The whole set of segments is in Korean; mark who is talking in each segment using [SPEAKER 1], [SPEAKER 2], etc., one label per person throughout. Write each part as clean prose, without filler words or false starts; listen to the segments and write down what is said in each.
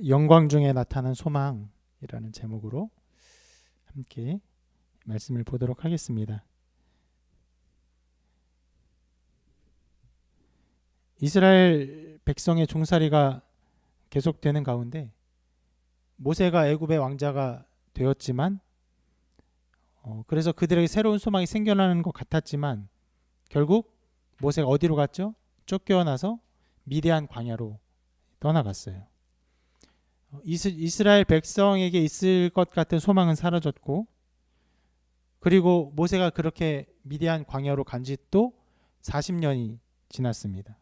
[SPEAKER 1] 영광 중에 나타난 소망이라는 제목으로 함께 말씀을 보도록 하겠습니다. 이스라엘 백성의 종살이가 계속되는 가운데 모세가 애굽의 왕자가 되었지만 그래서 그들에게 새로운 소망이 생겨나는 것 같았지만 결국 모세가 어디로 갔죠? 쫓겨나서 미디안 광야로 떠나갔어요. 이스라엘 백성에게 있을 것 같은 소망은 사라졌고, 그리고 모세가 그렇게 미디안 광야로 간 지 또 40년이 지났습니다.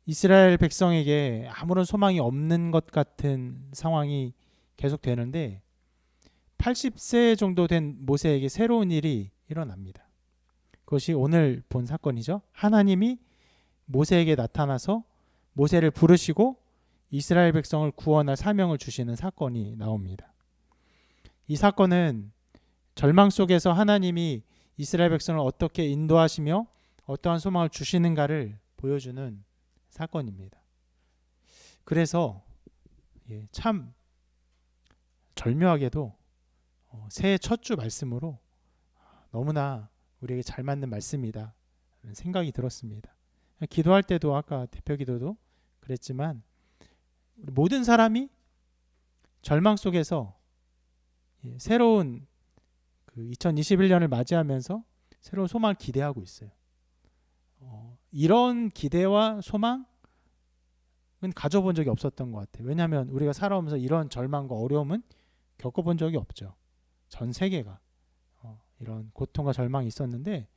[SPEAKER 1] 이스라엘 백성에게 아무런 소망이 없는 것 같은 상황이 계속되는데 80세 정도 된 모세에게 새로운 일이 일어납니다. 그것이 오늘 본 사건이죠. 하나님이 모세에게 나타나서 모세를 부르시고 이스라엘 백성을 구원할 사명을 주시는 사건이 나옵니다. 이 사건은 절망 속에서 하나님이 이스라엘 백성을 어떻게 인도하시며 어떠한 소망을 주시는가를 보여주는 사건입니다. 그래서 참 절묘하게도 새해 첫 주 말씀으로 너무나 우리에게 잘 맞는 말씀이다 라는 생각이 들었습니다. 기도할 때도 아까 대표 기도도 그랬지만 모든 사람이 절망 속에서 새로운 2021년을 맞이하면서 새로운 소망을 기대하고 있어요. 이런 기대와 소망은 가져본 적이 없었던 것 같아요. 왜냐하면 우리가 살아오면서 이런 절망과 어려움은 겪어본 적이 없죠. 전 세계가 이런 고통과 절망이 있었는데,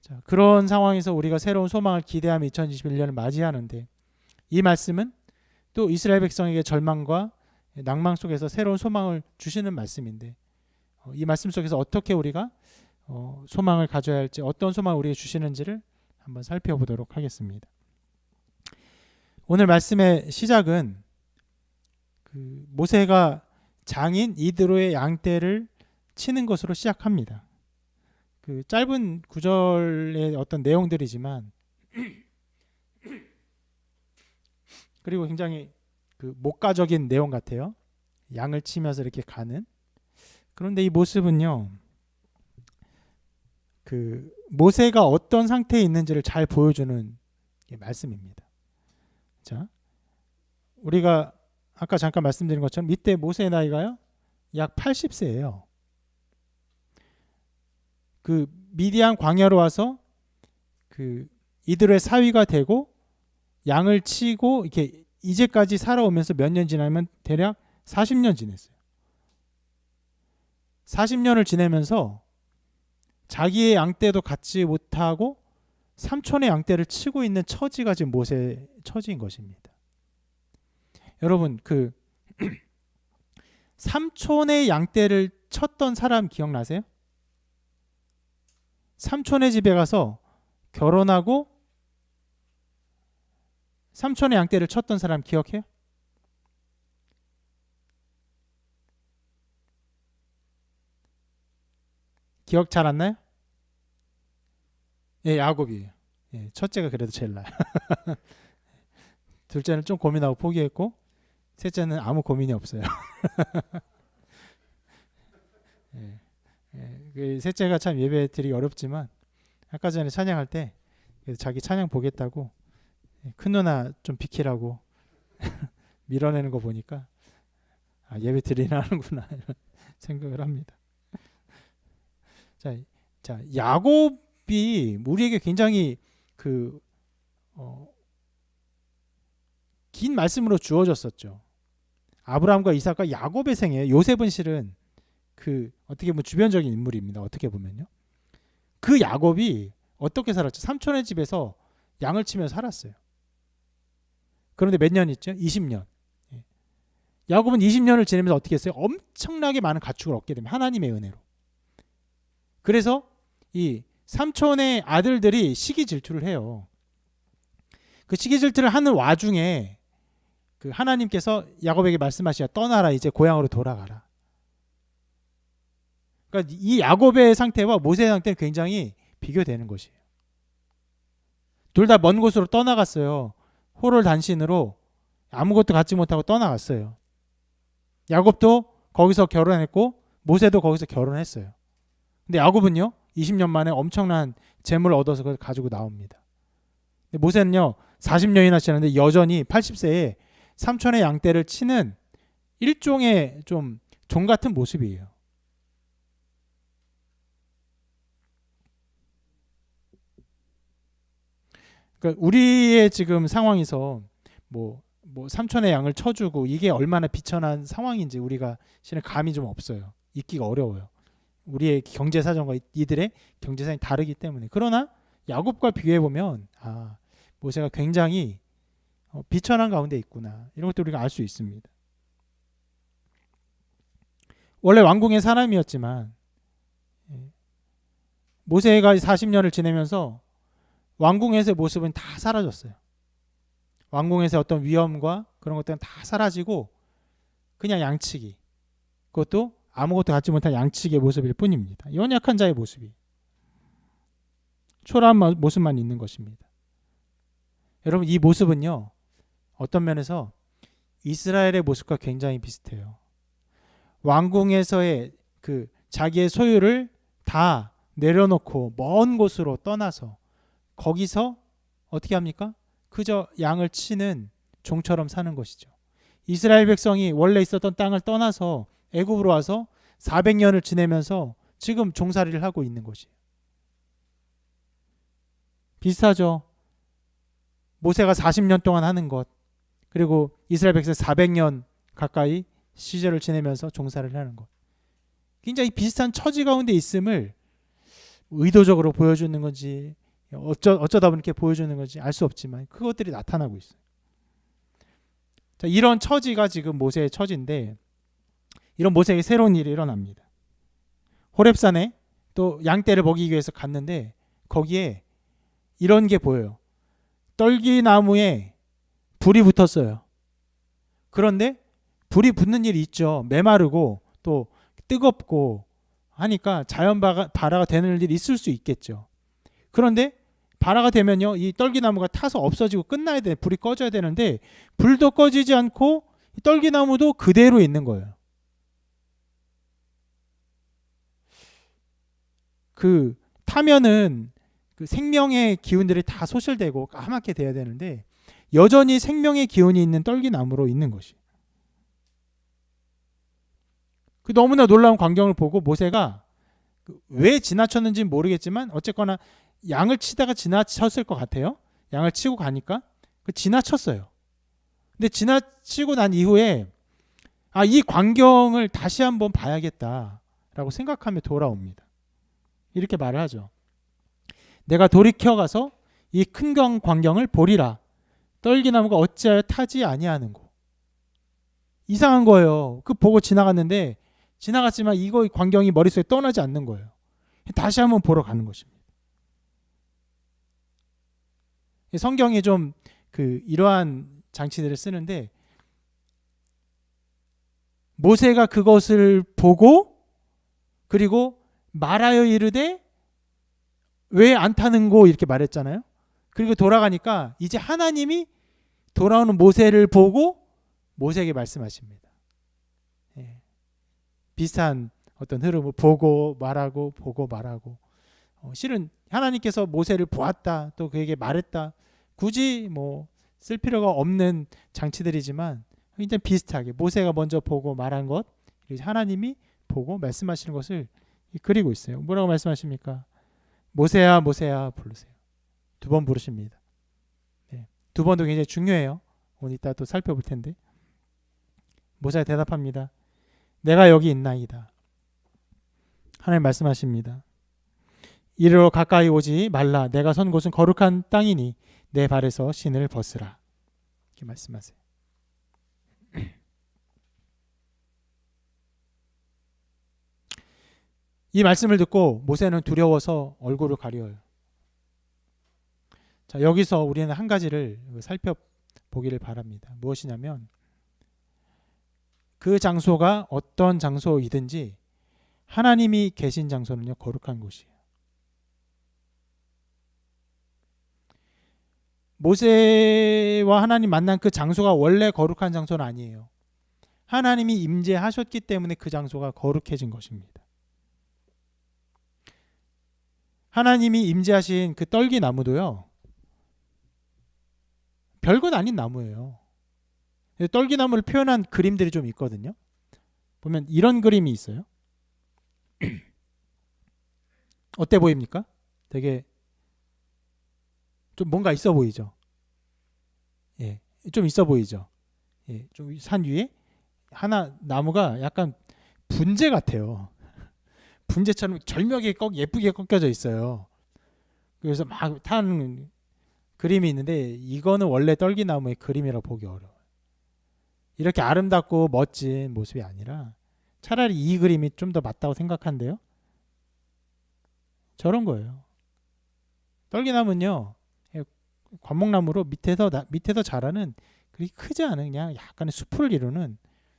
[SPEAKER 1] 자, 그런 상황에서 우리가 새로운 소망을 기대하며 2021년을 맞이하는데 이 말씀은 또 이스라엘 백성에게 절망과 낭망 속에서 새로운 소망을 주시는 말씀인데 이 말씀 속에서 어떻게 우리가 소망을 가져야 할지, 어떤 소망을 우리에게 주시는지를 한번 살펴보도록 하겠습니다. 오늘 말씀의 시작은 모세가 장인 이드로의 양떼를 치는 것으로 시작합니다. 짧은 구절의 어떤 내용들이지만 그리고 굉장히 목가적인 내용 같아요. 양을 치면서 이렇게 가는. 그런데 이 모습은요, 모세가 어떤 상태에 있는지를 잘 보여주는 말씀입니다. 자, 우리가 아까 잠깐 말씀드린 것처럼 이때 모세의 나이가요 약 80세예요. 미디안 광야로 와서 이들의 사위가 되고 양을 치고 이렇게 이제까지 살아오면서 몇 년 지나면 대략 40년 지냈어요. 40년을 지내면서 자기의 양떼도 갖지 못하고 삼촌의 양떼를 치고 있는 처지가 지금 모세의 처지인 것입니다. 여러분, 삼촌의 양떼를 쳤던 사람 기억나세요? 삼촌의 집에 가서 결혼하고 삼촌의 양떼를 쳤던 사람 기억해요? 기억 잘 안 나요? 야곱이에요. 첫째가 그래도 제일 나요. 둘째는 좀 고민하고 포기했고 셋째는 아무 고민이 없어요. 셋째가 참 예배 드리기 어렵지만 아까 전에 찬양할 때 자기 찬양 보겠다고 큰 누나 좀 비키라고 밀어내는 거 보니까 예배 드리나 하는구나 이런 생각을 합니다. 자, 야곱이 우리에게 굉장히 긴 말씀으로 주어졌었죠. 아브라함과 이삭과 야곱의 생애, 요셉은 실은 어떻게 보면 주변적인 인물입니다. 어떻게 보면요. 야곱이 어떻게 살았죠? 삼촌의 집에서 양을 치면서 살았어요. 그런데 몇 년 있죠? 20년. 야곱은 20년을 지내면서 어떻게 했어요? 엄청나게 많은 가축을 얻게 됩니다. 하나님의 은혜로. 그래서 이 삼촌의 아들들이 시기 질투를 해요. 그 시기 질투를 하는 와중에 하나님께서 야곱에게 말씀하시야 떠나라, 이제 고향으로 돌아가라. 그러니까 이 야곱의 상태와 모세의 상태는 굉장히 비교되는 것이에요. 둘 다 먼 곳으로 떠나갔어요. 호를 단신으로 아무것도 갖지 못하고 떠나갔어요. 야곱도 거기서 결혼했고 모세도 거기서 결혼했어요. 근데 야곱은요 20년 만에 엄청난 재물을 얻어서 그걸 가지고 나옵니다. 근데 모세는요 40년이나 지났는데 여전히 80세에 삼촌의 양떼를 치는 일종의 좀 종 같은 모습이에요. 그러니까 우리의 지금 상황에서 뭐 삼촌의 양을 쳐주고 이게 얼마나 비천한 상황인지 우리가 실은 감이 좀 없어요. 잊기가 어려워요. 우리의 경제 사정과 이들의 경제 사정이 다르기 때문에. 그러나 야곱과 비교해 보면 모세가 굉장히 비천한 가운데 있구나 이런 것도 우리가 알 수 있습니다. 원래 왕궁의 사람이었지만 모세가 40년을 지내면서 왕궁에서의 모습은 다 사라졌어요. 왕궁에서의 어떤 위험과 그런 것들은 다 사라지고 그냥 양치기, 그것도 아무것도 갖지 못한 양치기의 모습일 뿐입니다. 연약한 자의 모습이, 초라한 모습만 있는 것입니다. 여러분 이 모습은요 어떤 면에서 이스라엘의 모습과 굉장히 비슷해요. 왕궁에서의 그 자기의 소유를 다 내려놓고 먼 곳으로 떠나서 거기서 어떻게 합니까? 그저 양을 치는 종처럼 사는 것이죠. 이스라엘 백성이 원래 있었던 땅을 떠나서 애굽으로 와서 400년을 지내면서 지금 종살이를 하고 있는 것이에요. 비슷하죠. 모세가 40년 동안 하는 것, 그리고 이스라엘 백성 400년 가까이 시절을 지내면서 종살이를 하는 것, 굉장히 비슷한 처지 가운데 있음을 의도적으로 보여주는 건지 어쩌다 보니 이렇게 보여주는 건지 알 수 없지만 그것들이 나타나고 있어요. 자, 이런 처지가 지금 모세의 처지인데 이런 모세에게 새로운 일이 일어납니다. 호렙산에 또 양떼를 먹이기 위해서 갔는데 거기에 이런 게 보여요. 떨기나무에 불이 붙었어요. 그런데 불이 붙는 일이 있죠. 메마르고 또 뜨겁고 하니까 자연 발화가 되는 일이 있을 수 있겠죠. 그런데 발화가 되면요 이 떨기나무가 타서 없어지고 끝나야 돼. 불이 꺼져야 되는데 불도 꺼지지 않고 떨기나무도 그대로 있는 거예요. 그 타면은 그 생명의 기운들이 다 소실되고 까맣게 돼야 되는데 여전히 생명의 기운이 있는 떨기나무로 있는 것이. 그 너무나 놀라운 광경을 보고 모세가 왜 지나쳤는지 모르겠지만 어쨌거나 양을 치다가 지나쳤을 것 같아요. 양을 치고 가니까 지나쳤어요. 근데 지나치고 난 이후에 이 광경을 다시 한번 봐야겠다라고 생각하며 돌아옵니다. 이렇게 말을 하죠. 내가 돌이켜 가서 이 큰 광경을 보리라. 떨기나무가 어찌하여 타지 아니하는고. 이상한 거예요. 그 보고 지나갔는데 지나갔지만 이거 광경이 머릿속에 떠나지 않는 거예요. 다시 한번 보러 가는 것입니다. 성경이 좀 이러한 장치들을 쓰는데 모세가 그것을 보고 그리고 말하여 이르되 왜 안 타는고 이렇게 말했잖아요. 그리고 돌아가니까 이제 하나님이 돌아오는 모세를 보고 모세에게 말씀하십니다. 비슷한 어떤 흐름을 보고 말하고 보고 말하고 실은 하나님께서 모세를 보았다 또 그에게 말했다 굳이 쓸 필요가 없는 장치들이지만 굉장히 비슷하게 모세가 먼저 보고 말한 것 하나님이 보고 말씀하시는 것을 그리고 있어요. 뭐라고 말씀하십니까? 모세야 모세야 부르세요. 2번 부르십니다. 두 번도 굉장히 중요해요. 오늘 이따 또 살펴볼 텐데 모세가 대답합니다. 내가 여기 있나이다. 하나님 말씀하십니다. 이리로 가까이 오지 말라. 내가 선 곳은 거룩한 땅이니 내 발에서 신을 벗으라. 이렇게 말씀하세요. 이 말씀을 듣고 모세는 두려워서 얼굴을 가려요. 자, 여기서 우리는 한 가지를 살펴보기를 바랍니다. 무엇이냐면 그 장소가 어떤 장소이든지 하나님이 계신 장소는요 거룩한 곳이에요. 모세와 하나님 만난 그 장소가 원래 거룩한 장소는 아니에요. 하나님이 임재하셨기 때문에 그 장소가 거룩해진 것입니다. 하나님이 임재하신 그 떨기 나무도요, 별것 아닌 나무예요. 떨기 나무를 표현한 그림들이 좀 있거든요. 보면 이런 그림이 있어요. 어때 보입니까? 되게 좀 뭔가 있어 보이죠. 예, 좀 있어 보이죠. 예, 좀 산 위에 하나 나무가 약간 분재 같아요. 분재처럼 절묘하게 예쁘게 꺾여져 있어요. 그래서 막 타는 그림이 있는데 이거는 원래 떨기나무의 그림이라고 보기 어려워요. 이렇게 아름답고 멋진 모습이 아니라 차라리 이 그림이 좀 더 맞다고 생각한데요. 저런 거예요. 떨기나무는요, 관목나무로 밑에서 자라는 그렇게 크지 않은 그냥 약간의 숲을 이루는,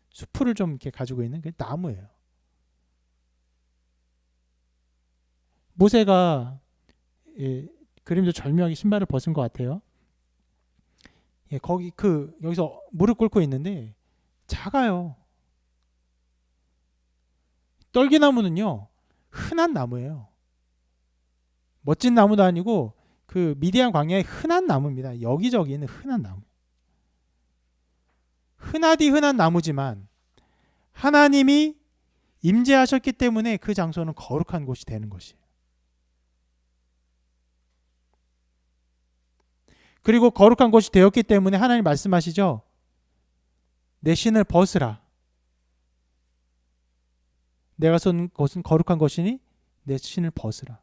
[SPEAKER 1] 숲을 좀 이렇게 가지고 있는 그 나무예요. 모세가 그림도 절묘하게 신발을 벗은 것 같아요. 여기서 무릎 꿇고 있는데 작아요. 떨기나무는요, 흔한 나무예요. 멋진 나무도 아니고 그 미디안 광야의 흔한 나무입니다. 여기저기 있는 흔한 나무. 흔하디 흔한 나무지만 하나님이 임재하셨기 때문에 그 장소는 거룩한 곳이 되는 것이에요. 그리고 거룩한 곳이 되었기 때문에 하나님 말씀하시죠. 내 신을 벗으라. 내가 선 것은 거룩한 것이니 내 신을 벗으라.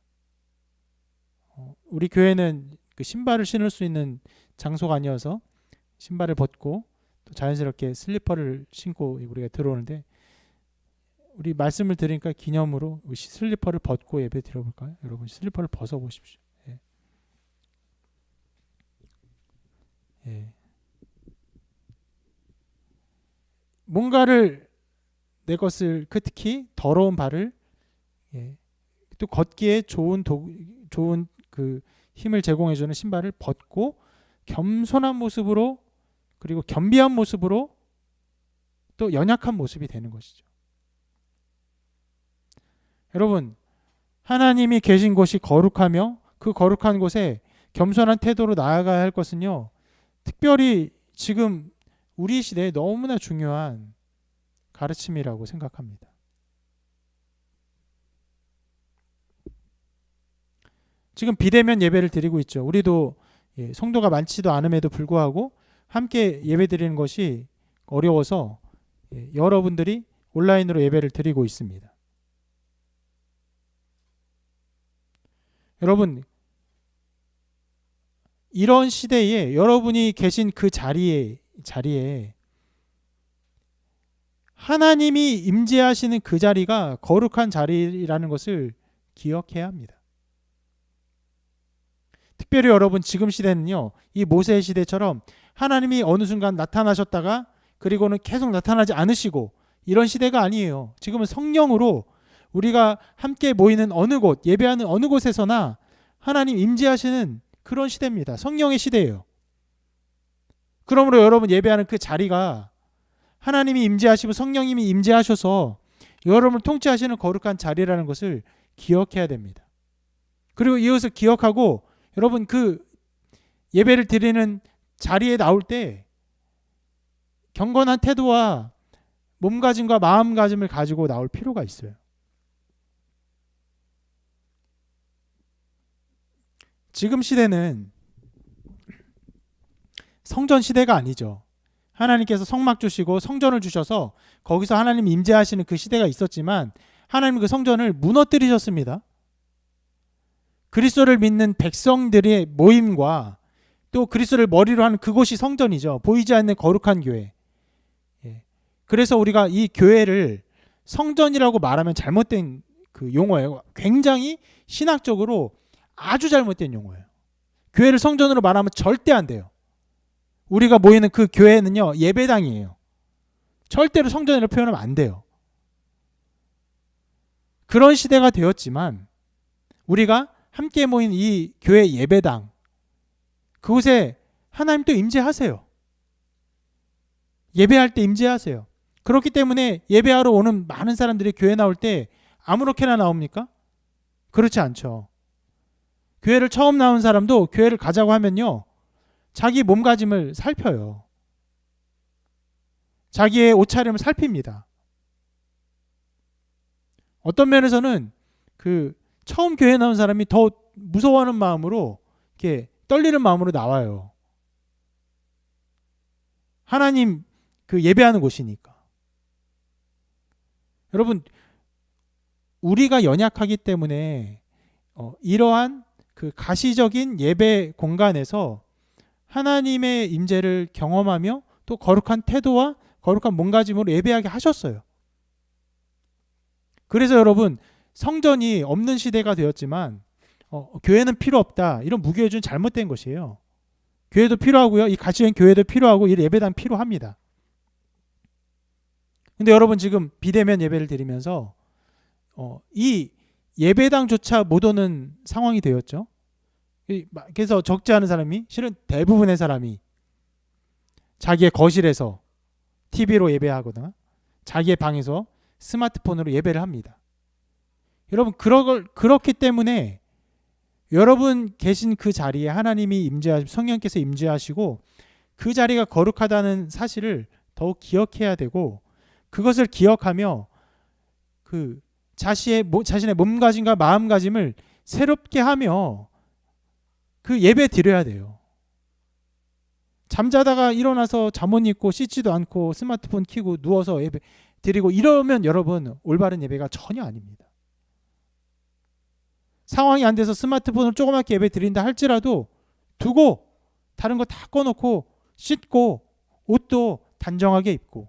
[SPEAKER 1] 우리 교회는 그 신발을 신을 수 있는 장소가 아니어서 신발을 벗고 또 자연스럽게 슬리퍼를 신고 우리가 들어오는데, 우리 말씀을 들으니까 기념으로 슬리퍼를 벗고 예배 드려볼까요? 여러분 슬리퍼를 벗어보십시오. 예. 예. 뭔가를 내 것을 특히 더러운 발을 또 걷기에 좋은 그 힘을 제공해주는 신발을 벗고 겸손한 모습으로, 그리고 겸비한 모습으로 또 연약한 모습이 되는 것이죠. 여러분, 하나님이 계신 곳이 거룩하며 그 거룩한 곳에 겸손한 태도로 나아가야 할 것은요, 특별히 지금 우리 시대에 너무나 중요한 가르침이라고 생각합니다. 지금 비대면 예배를 드리고 있죠. 우리도 성도가 많지도 않음에도 불구하고 함께 예배 드리는 것이 어려워서 여러분들이 온라인으로 예배를 드리고 있습니다. 여러분, 이런 시대에 여러분이 계신 그 자리에 하나님이 임재하시는 그 자리가 거룩한 자리라는 것을 기억해야 합니다. 특별히 여러분, 지금 시대는요, 이 모세의 시대처럼 하나님이 어느 순간 나타나셨다가 그리고는 계속 나타나지 않으시고 이런 시대가 아니에요. 지금은 성령으로 우리가 함께 모이는 어느 곳, 예배하는 어느 곳에서나 하나님 임재하시는 그런 시대입니다. 성령의 시대예요. 그러므로 여러분 예배하는 그 자리가 하나님이 임재하시고 성령님이 임재하셔서 여러분을 통치하시는 거룩한 자리라는 것을 기억해야 됩니다. 그리고 이것을 기억하고 여러분 그 예배를 드리는 자리에 나올 때 경건한 태도와 몸가짐과 마음가짐을 가지고 나올 필요가 있어요. 지금 시대는 성전 시대가 아니죠. 하나님께서 성막 주시고 성전을 주셔서 거기서 하나님 임재하시는 그 시대가 있었지만 하나님 그 성전을 무너뜨리셨습니다. 그리스도를 믿는 백성들의 모임과 또 그리스도를 머리로 하는 그곳이 성전이죠. 보이지 않는 거룩한 교회. 그래서 우리가 이 교회를 성전이라고 말하면 잘못된 그 용어예요. 굉장히 신학적으로 아주 잘못된 용어예요. 교회를 성전으로 말하면 절대 안 돼요. 우리가 모이는 그 교회는요, 예배당이에요. 절대로 성전이라고 표현하면 안 돼요. 그런 시대가 되었지만 우리가 함께 모인 이 교회 예배당, 그곳에 하나님 또 임재하세요. 예배할 때 임재하세요. 그렇기 때문에 예배하러 오는 많은 사람들이 교회 나올 때 아무렇게나 나옵니까? 그렇지 않죠. 교회를 처음 나온 사람도 교회를 가자고 하면요, 자기 몸가짐을 살펴요. 자기의 옷차림을 살핍니다. 어떤 면에서는 그 처음 교회 나온 사람이 더 무서워하는 마음으로, 이렇게 떨리는 마음으로 나와요. 하나님 그 예배하는 곳이니까. 여러분, 우리가 연약하기 때문에 이러한 그 가시적인 예배 공간에서 하나님의 임재를 경험하며 또 거룩한 태도와 거룩한 몸가짐으로 예배하게 하셨어요. 그래서 여러분, 성전이 없는 시대가 되었지만 교회는 필요 없다, 이런 무교회주는 잘못된 것이에요. 교회도 필요하고요, 이 가시적인 교회도 필요하고 이 예배당 필요합니다. 근데 여러분, 지금 비대면 예배를 드리면서 이 예배당조차 못 오는 상황이 되었죠. 그래서 적지 않은 사람이, 실은 대부분의 사람이 자기의 거실에서 TV로 예배하거나 자기의 방에서 스마트폰으로 예배를 합니다. 여러분, 그렇기 때문에 여러분 계신 그 자리에 하나님이 임재하시고 성령께서 임재하시고 그 자리가 거룩하다는 사실을 더욱 기억해야 되고, 그것을 기억하며 그 자신의 몸가짐과 마음가짐을 새롭게 하며 그 예배 드려야 돼요. 잠자다가 일어나서 잠옷 입고 씻지도 않고 스마트폰 켜고 누워서 예배 드리고 이러면 여러분, 올바른 예배가 전혀 아닙니다. 상황이 안 돼서 스마트폰을 조그맣게 예배 드린다 할지라도 두고 다른 거 다 꺼놓고 씻고 옷도 단정하게 입고,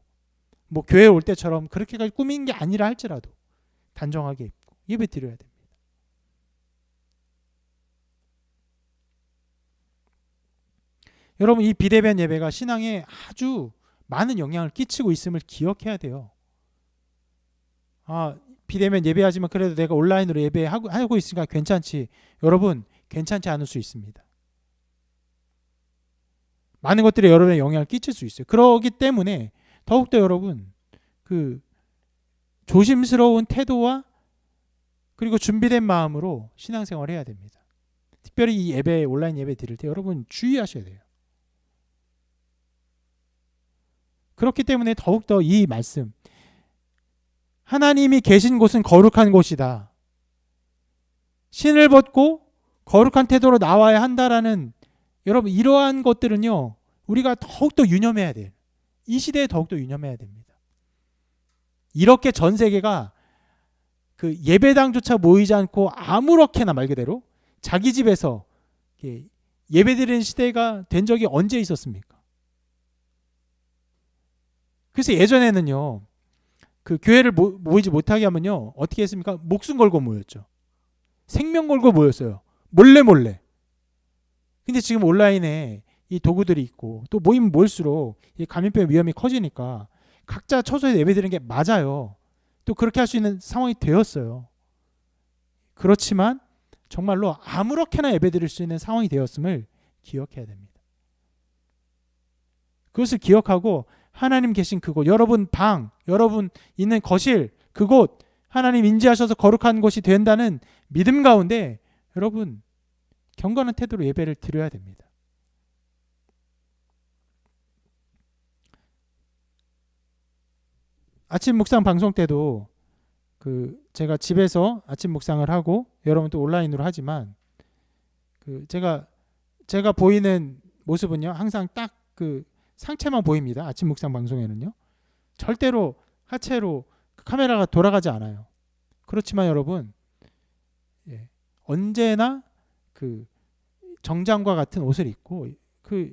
[SPEAKER 1] 뭐 교회 올 때처럼 그렇게까지 꾸민 게 아니라 할지라도 단정하게 입고 예배 드려야 됩니다. 여러분, 이 비대면 예배가 신앙에 아주 많은 영향을 끼치고 있음을 기억해야 돼요. 비대면 예배하지만 그래도 내가 온라인으로 예배하고 있으니까 괜찮지. 여러분, 괜찮지 않을 수 있습니다. 많은 것들이 여러분의 영향을 끼칠 수 있어요. 그렇기 때문에 더욱더 여러분, 그 조심스러운 태도와 그리고 준비된 마음으로 신앙생활을 해야 됩니다. 특별히 이 예배, 온라인 예배 드릴 때 여러분 주의하셔야 돼요. 그렇기 때문에 더욱더 이 말씀, 하나님이 계신 곳은 거룩한 곳이다, 신을 벗고 거룩한 태도로 나와야 한다라는, 여러분 이러한 것들은요, 우리가 더욱더 유념해야 돼요. 이 시대에 더욱더 유념해야 됩니다. 이렇게 전 세계가 그 예배당조차 모이지 않고 아무렇게나 말 그대로 자기 집에서 예배드리는 시대가 된 적이 언제 있었습니까? 그래서 예전에는요, 그 교회를 모이지 못하게 하면요, 어떻게 했습니까? 목숨 걸고 모였죠. 생명 걸고 모였어요. 몰래. 근데 지금 온라인에 이 도구들이 있고 또 모이면 모일수록 이 감염병의 위험이 커지니까 각자 처소에 예배드리는 게 맞아요. 또 그렇게 할 수 있는 상황이 되었어요. 그렇지만 정말로 아무렇게나 예배드릴 수 있는 상황이 되었음을 기억해야 됩니다. 그것을 기억하고 하나님 계신 그곳, 여러분 방, 여러분 있는 거실, 그곳 하나님 인지하셔서 거룩한 곳이 된다는 믿음 가운데 여러분 경건한 태도로 예배를 드려야 됩니다. 아침 묵상 방송 때도 제가 집에서 아침 묵상을 하고 여러분 또 온라인으로 하지만 제가 보이는 모습은요, 항상 딱 상체만 보입니다. 아침 묵상 방송에는요, 절대로 하체로 카메라가 돌아가지 않아요. 그렇지만 여러분, 언제나 정장과 같은 옷을 입고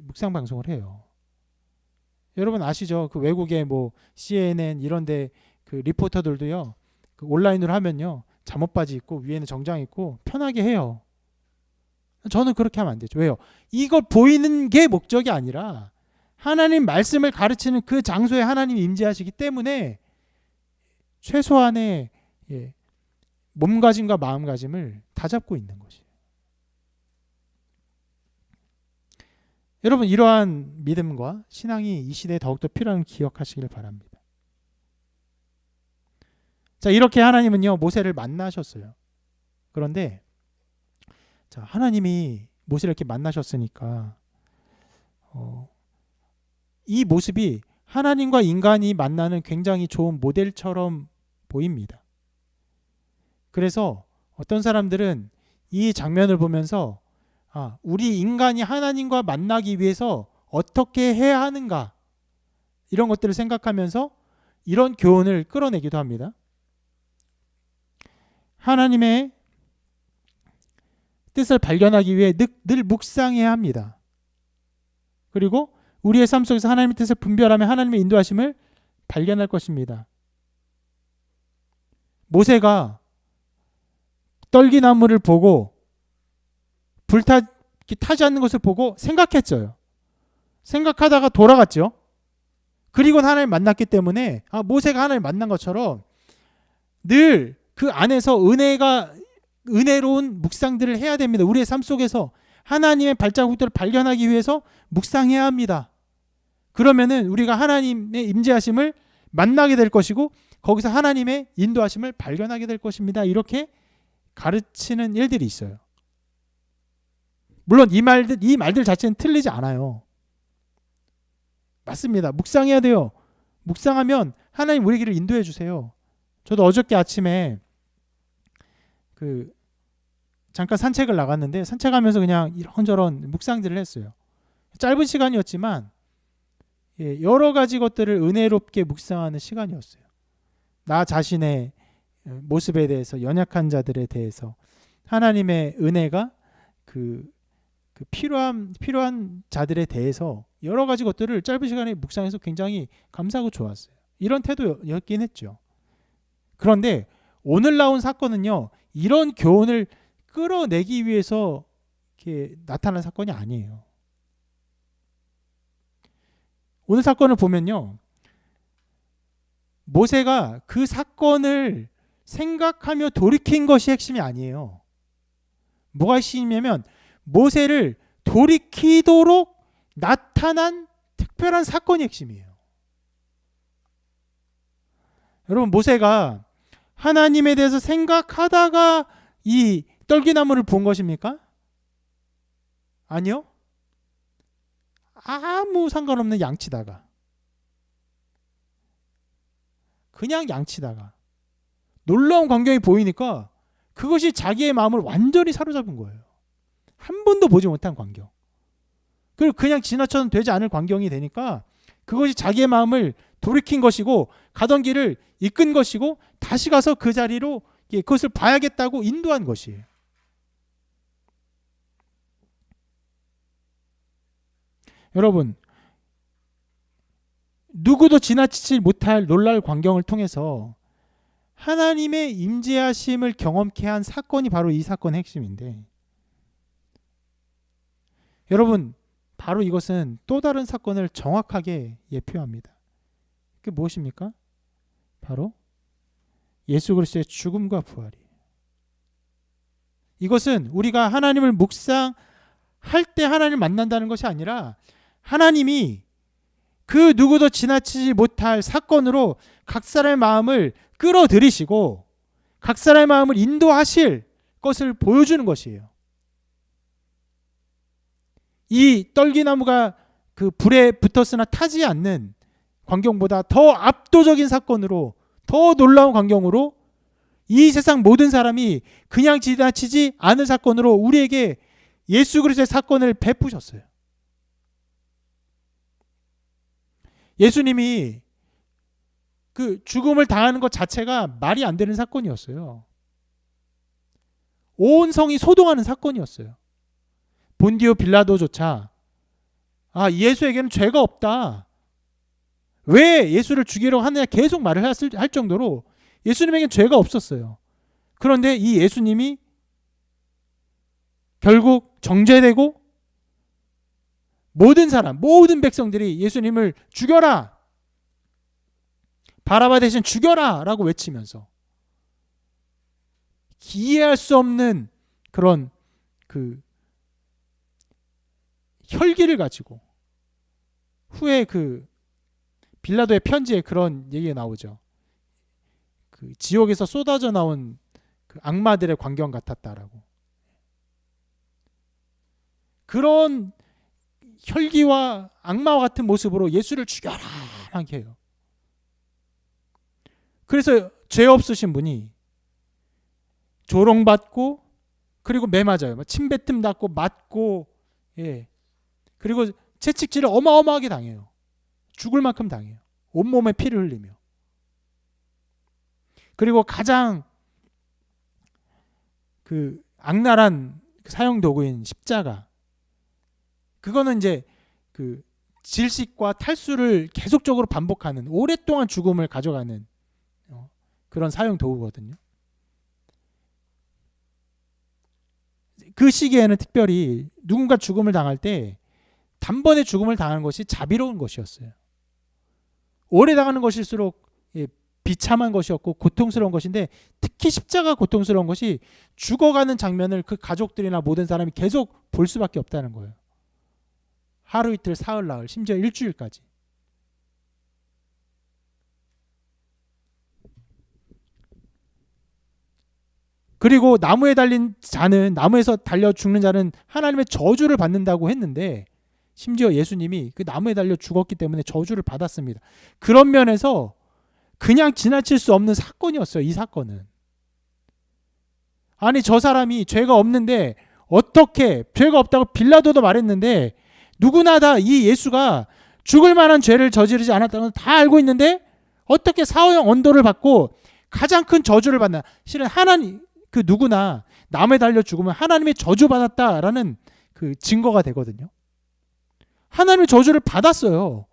[SPEAKER 1] 묵상 방송을 해요. 여러분 아시죠? 외국의 뭐 CNN 이런데 리포터들도요, 온라인으로 하면요, 잠옷 바지 입고 위에는 정장 입고 편하게 해요. 저는 그렇게 하면 안 되죠. 왜요? 이걸 보이는 게 목적이 아니라 하나님 말씀을 가르치는 그 장소에 하나님이 임재하시기 때문에 최소한의 몸가짐과 마음가짐을 다잡고 있는 것이에요. 여러분 이러한 믿음과 신앙이 이 시대에 더욱더 필요한 기억하시길 바랍니다. 자, 이렇게 하나님은요 모세를 만나셨어요. 그런데 자, 하나님이 모세를 이렇게 만나셨으니까 이 모습이 하나님과 인간이 만나는 굉장히 좋은 모델처럼 보입니다. 그래서 어떤 사람들은 이 장면을 보면서 우리 인간이 하나님과 만나기 위해서 어떻게 해야 하는가 이런 것들을 생각하면서 이런 교훈을 끌어내기도 합니다. 하나님의 뜻을 발견하기 위해 늘 묵상해야 합니다. 그리고 우리의 삶 속에서 하나님의 뜻을 분별하며 하나님의 인도하심을 발견할 것입니다. 모세가 떨기나무를 보고 타지 않는 것을 보고 생각했어요. 생각하다가 돌아갔죠. 그리고는 하나님 만났기 때문에 모세가 하나님 만난 것처럼 늘 그 안에서 은혜로운 묵상들을 해야 됩니다. 우리의 삶 속에서 하나님의 발자국들을 발견하기 위해서 묵상해야 합니다. 그러면은 우리가 하나님의 임재하심을 만나게 될 것이고 거기서 하나님의 인도하심을 발견하게 될 것입니다. 이렇게 가르치는 일들이 있어요. 물론 이 말들 자체는 틀리지 않아요. 맞습니다. 묵상해야 돼요. 묵상하면 하나님 우리 길을 인도해 주세요. 저도 어저께 아침에 잠깐 산책을 나갔는데 산책하면서 그냥 이런저런 묵상들을 했어요. 짧은 시간이었지만 여러 가지 것들을 은혜롭게 묵상하는 시간이었어요. 나 자신의 모습에 대해서, 연약한 자들에 대해서 하나님의 은혜가 필요한 자들에 대해서 여러 가지 것들을 짧은 시간에 묵상해서 굉장히 감사하고 좋았어요. 이런 태도였긴 했죠. 그런데 오늘 나온 사건은요, 이런 교훈을 끌어내기 위해서 이렇게 나타난 사건이 아니에요. 오늘 사건을 보면요, 모세가 그 사건을 생각하며 돌이킨 것이 핵심이 아니에요. 뭐가 핵심이냐면 모세를 돌이키도록 나타난 특별한 사건이 핵심이에요. 여러분, 모세가 하나님에 대해서 생각하다가 이 떨기나무를 본 것입니까? 아니요. 아무 상관없는 양치다가, 그냥 양치다가 놀라운 광경이 보이니까 그것이 자기의 마음을 완전히 사로잡은 거예요. 한 번도 보지 못한 광경. 그리고 그냥 지나쳐도 되지 않을 광경이 되니까 그것이 자기의 마음을 돌이킨 것이고 가던 길을 이끈 것이고 다시 가서 그 자리로 그것을 봐야겠다고 인도한 것이에요. 여러분, 누구도 지나치지 못할 놀라운 광경을 통해서 하나님의 임재하심을 경험케 한 사건이 바로 이 사건의 핵심인데, 여러분, 바로 이것은 또 다른 사건을 정확하게 예표합니다. 그게 무엇입니까? 바로 예수 그리스도의 죽음과 부활이에요. 이것은 우리가 하나님을 묵상할 때 하나님을 만난다는 것이 아니라 하나님이 그 누구도 지나치지 못할 사건으로 각 사람의 마음을 끌어들이시고 각 사람의 마음을 인도하실 것을 보여주는 것이에요. 이 떨기나무가 그 불에 붙었으나 타지 않는 광경보다 더 압도적인 사건으로, 더 놀라운 광경으로 이 세상 모든 사람이 그냥 지나치지 않을 사건으로 우리에게 예수 그리스도의 사건을 베푸셨어요. 예수님이 그 죽음을 당하는 것 자체가 말이 안 되는 사건이었어요. 온 성이 소동하는 사건이었어요. 본디오 빌라도조차 예수에게는 죄가 없다, 왜 예수를 죽이려고 하느냐 계속 말을 할 정도로 예수님에게는 죄가 없었어요. 그런데 이 예수님이 결국 정죄되고 모든 백성들이 예수님을 죽여라, 바라바 대신 죽여라 라고 외치면서 이해할 수 없는 그런 혈기를 가지고 후에 그 빌라도의 편지에 그런 얘기가 나오죠. 그 지옥에서 쏟아져 나온 그 악마들의 광경 같았다라고. 그런 혈기와 악마와 같은 모습으로 예수를 죽여라 하게 해요. 그래서 죄 없으신 분이 조롱받고 그리고 매 맞아요. 침뱉음 받고 맞고, 예. 그리고 채찍질을 어마어마하게 당해요. 죽을 만큼 당해요. 온몸에 피를 흘리며. 그리고 가장 그 악랄한 사형 도구인 십자가, 그거는 이제 그 질식과 탈수를 계속적으로 반복하는, 오랫동안 죽음을 가져가는 그런 사형 도구거든요. 그 시기에는 특별히 누군가 죽음을 당할 때 단번에 죽음을 당하는 것이 자비로운 것이었어요. 오래 당하는 것일수록 비참한 것이었고 고통스러운 것인데, 특히 십자가 고통스러운 것이 죽어가는 장면을 그 가족들이나 모든 사람이 계속 볼 수밖에 없다는 거예요. 하루 이틀 사흘 나흘 심지어 일주일까지. 그리고 나무에 달린 자는, 나무에서 달려 죽는 자는 하나님의 저주를 받는다고 했는데, 심지어 예수님이 그 나무에 달려 죽었기 때문에 저주를 받았습니다. 그런 면에서 그냥 지나칠 수 없는 사건이었어요. 이 사건은. 아니, 저 사람이 죄가 없는데, 어떻게 죄가 없다고 빌라도도 말했는데, 누구나 다 이 예수가 죽을 만한 죄를 저지르지 않았다는 건 다 알고 있는데 어떻게 사형 언도를 받고 가장 큰 저주를 받나. 실은 하나님, 그 누구나 나무에 달려 죽으면 하나님의 저주받았다라는 그 증거가 되거든요. 하나님의 저주를 받았어요.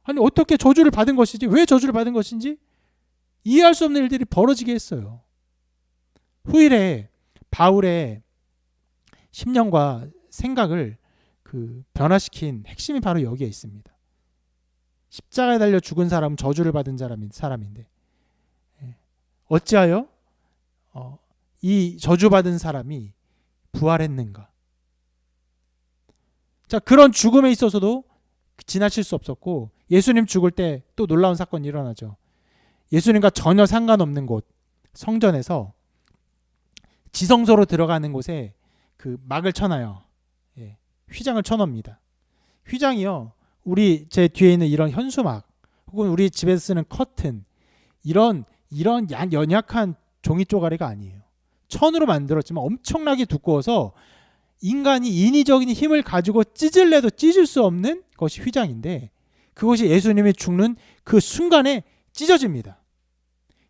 [SPEAKER 1] 아니, 어떻게 저주를 받은 것인지, 왜 저주를 받은 것인지 이해할 수 없는 일들이 벌어지게 했어요. 후일에 바울의 심령과 생각을 그 변화시킨 핵심이 바로 여기에 있습니다. 십자가에 달려 죽은 사람은 저주를 받은 사람인데, 어찌하여 이 저주받은 사람이 부활했는가? 자, 그런 죽음에 있어서도 지나칠 수 없었고, 예수님 죽을 때 또 놀라운 사건이 일어나죠. 예수님과 전혀 상관없는 곳, 성전에서 지성소로 들어가는 곳에 그 막을 쳐놔요. 휘장을 쳐놓습니다. 휘장이요, 우리 제 뒤에 있는 이런 현수막 혹은 우리 집에서 쓰는 커튼, 이런 연약한 종이 쪼가리가 아니에요. 천으로 만들었지만 엄청나게 두꺼워서 인간이 인위적인 힘을 가지고 찢을래도 찢을 수 없는 것이 휘장인데, 그것이 예수님이 죽는 그 순간에 찢어집니다.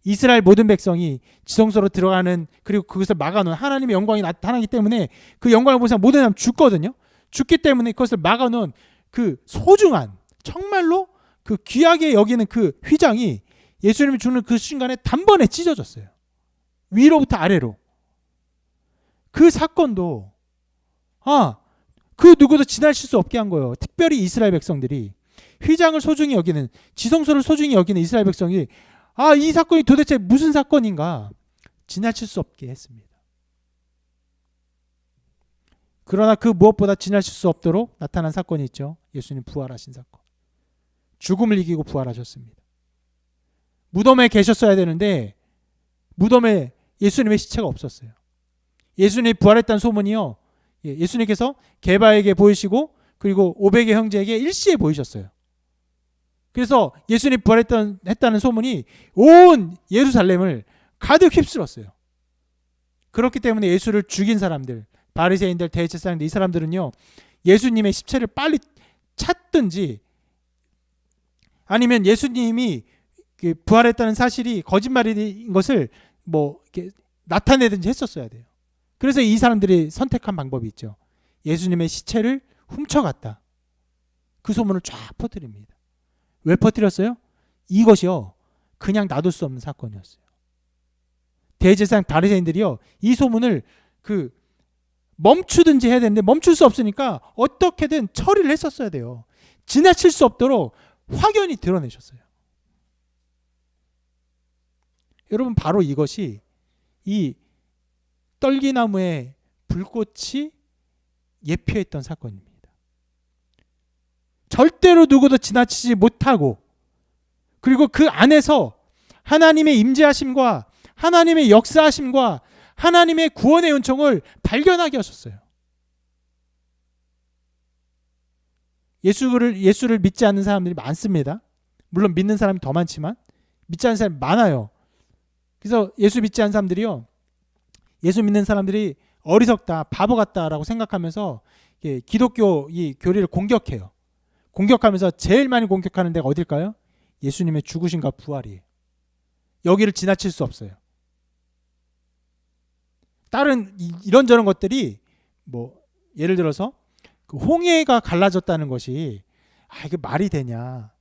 [SPEAKER 1] 이스라엘 모든 백성이 지성소로 들어가는, 그리고 그것을 막아놓은 하나님의 영광이 나타나기 때문에 그 영광을 보는 사람 모든 사람 죽거든요. 죽기 때문에 그것을 막아놓은 그 소중한, 정말로 그 귀하게 여기는 그 휘장이 예수님이 죽는 그 순간에 단번에 찢어졌어요. 위로부터 아래로. 그 사건도 그 누구도 지나칠 수 없게 한 거예요. 특별히 이스라엘 백성들이, 휘장을 소중히 여기는, 지성소를 소중히 여기는 이스라엘 백성이 이 사건이 도대체 무슨 사건인가 지나칠 수 없게 했습니다. 그러나 그 무엇보다 지나칠 수 없도록 나타난 사건이 있죠. 예수님 부활하신 사건. 죽음을 이기고 부활하셨습니다. 무덤에 계셨어야 되는데 무덤에 예수님의 시체가 없었어요. 예수님이 부활했다는 소문이요, 예수님께서 게바에게 보이시고 그리고 500의 형제에게 일시에 보이셨어요. 그래서 예수님이 부활했다는 소문이 온 예루살렘을 가득 휩쓸었어요. 그렇기 때문에 예수를 죽인 사람들, 바리새인들, 대제사장들, 이 사람들은요, 예수님의 시체를 빨리 찾든지 아니면 예수님이 부활했다는 사실이 거짓말인 것을 이렇게 나타내든지 했었어야 돼요. 그래서 이 사람들이 선택한 방법이 있죠. 예수님의 시체를 훔쳐갔다. 그 소문을 쫙 퍼뜨립니다. 왜 퍼뜨렸어요? 이것이요, 그냥 놔둘 수 없는 사건이었어요. 대제사장 바리새인들이요, 이 소문을 멈추든지 해야 되는데 멈출 수 없으니까 어떻게든 처리를 했었어야 돼요. 지나칠 수 없도록 확연히 드러내셨어요. 여러분, 바로 이것이 이 떨기나무의 불꽃이 예표했던 사건입니다. 절대로 누구도 지나치지 못하고, 그리고 그 안에서 하나님의 임재하심과 하나님의 역사하심과 하나님의 구원의 은총을 발견하게 하셨어요. 예수를 믿지 않는 사람들이 많습니다. 물론 믿는 사람이 더 많지만 믿지 않는 사람이 많아요. 그래서 예수 믿지 않는 사람들이요, 예수 믿는 사람들이 어리석다, 바보 같다라고 생각하면서 기독교 이 교리를 공격해요. 공격하면서 제일 많이 공격하는 데가 어딜까요? 예수님의 죽으심과 부활이에요. 여기를 지나칠 수 없어요. 다른 이런저런 것들이 뭐 예를 들어서 그 홍해가 갈라졌다는 것이 이게 말이 되냐?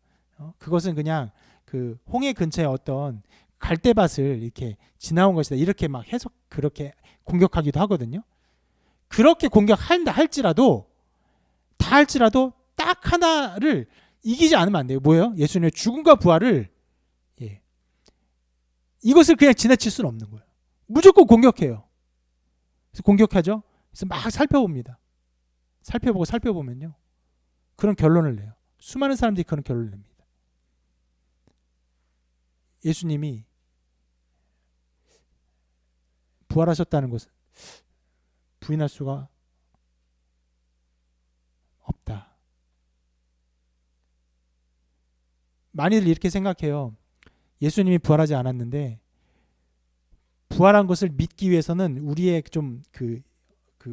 [SPEAKER 1] 그것은 그냥 그 홍해 근처에 어떤 갈대밭을 이렇게 지나온 것이다. 이렇게 막 해석 그렇게 공격하기도 하거든요. 그렇게 공격한다 할지라도 딱 하나를 이기지 않으면 안 돼요. 뭐예요? 예수님의 죽음과 부활을, 이것을 그냥 지나칠 수는 없는 거예요. 무조건 공격해요. 그래서 공격하죠. 그래서 막 살펴봅니다. 살펴보면요, 그런 결론을 내요. 수많은 사람들이 그런 결론을 냅니다. 예수님이 부활하셨다는 것은 부인할 수가 없다. 많이들 이렇게 생각해요. 예수님이 부활하지 않았는데 부활한 것을 믿기 위해서는 우리의 좀